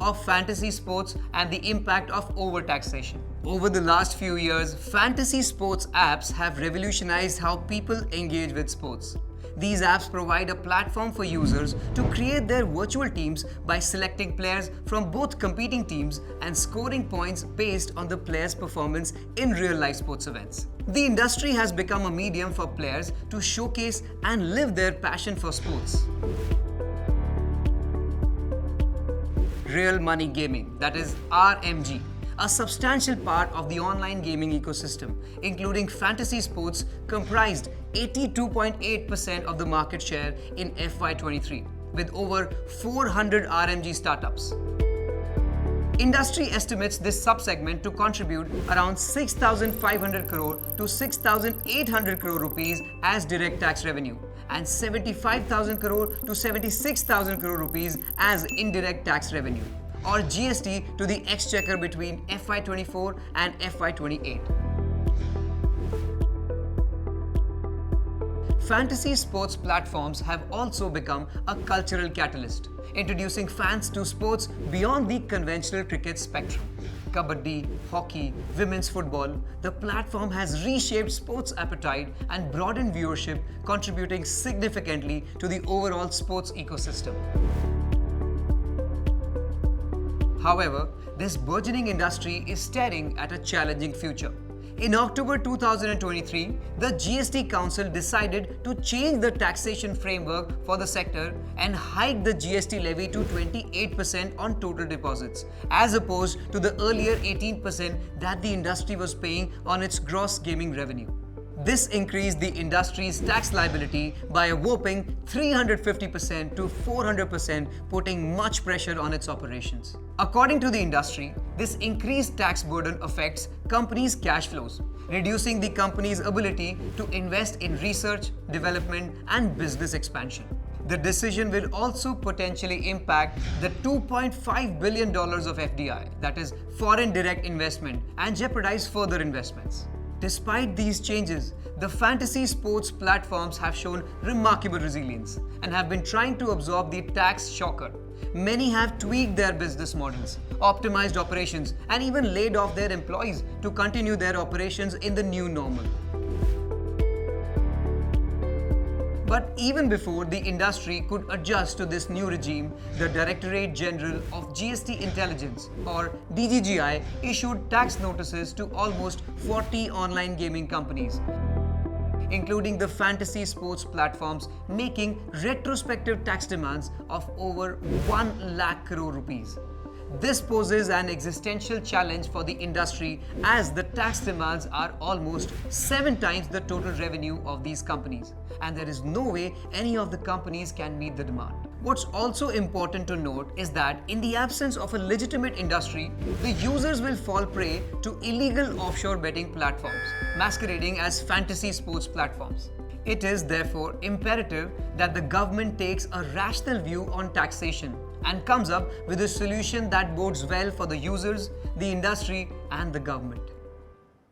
of fantasy sports and the impact of overtaxation. Over the last few years, fantasy sports apps have revolutionized how people engage with sports. These apps provide a platform for users to create their virtual teams by selecting players from both competing teams and scoring points based on the player's performance in real-life sports events. The industry has become a medium for players to showcase and live their passion for sports. Real money gaming, that is RMG. A substantial part of the online gaming ecosystem, including fantasy sports, comprised 82.8% of the market share in FY23, with over 400 RMG startups. Industry estimates this subsegment to contribute around 6,500 crore to 6,800 crore rupees as direct tax revenue and 75,000 crore to 76,000 crore rupees as indirect tax revenue, or GST, to the exchequer between FY24 and FY28. Fantasy sports platforms have also become a cultural catalyst, introducing fans to sports beyond the conventional cricket spectrum. Kabaddi, hockey, women's football, the platform has reshaped sports appetite and broadened viewership, contributing significantly to the overall sports ecosystem. However, this burgeoning industry is staring at a challenging future. In October 2023, the GST Council decided to change the taxation framework for the sector and hike the GST levy to 28% on total deposits, as opposed to the earlier 18% that the industry was paying on its gross gaming revenue. This increased the industry's tax liability by a whopping 350% to 400%, putting much pressure on its operations. According to the industry, this increased tax burden affects companies' cash flows, reducing the company's ability to invest in research, development, and business expansion. The decision will also potentially impact the $2.5 billion of FDI, that is, foreign direct investment, and jeopardize further investments. Despite these changes, the fantasy sports platforms have shown remarkable resilience and have been trying to absorb the tax shocker. Many have tweaked their business models, optimized operations, and even laid off their employees to continue their operations in the new normal. But even before the industry could adjust to this new regime, the Directorate General of GST Intelligence, or DGGI, issued tax notices to almost 40 online gaming companies, including the fantasy sports platforms, making retrospective tax demands of over 1 lakh crore rupees. This poses an existential challenge for the industry as the tax demands are almost 7 times the total revenue of these companies, and there is no way any of the companies can meet the demand. What's also important to note is that in the absence of a legitimate industry, the users will fall prey to illegal offshore betting platforms, masquerading as fantasy sports platforms. It is therefore imperative that the government takes a rational view on taxation and comes up with a solution that bodes well for the users, the industry, and the government.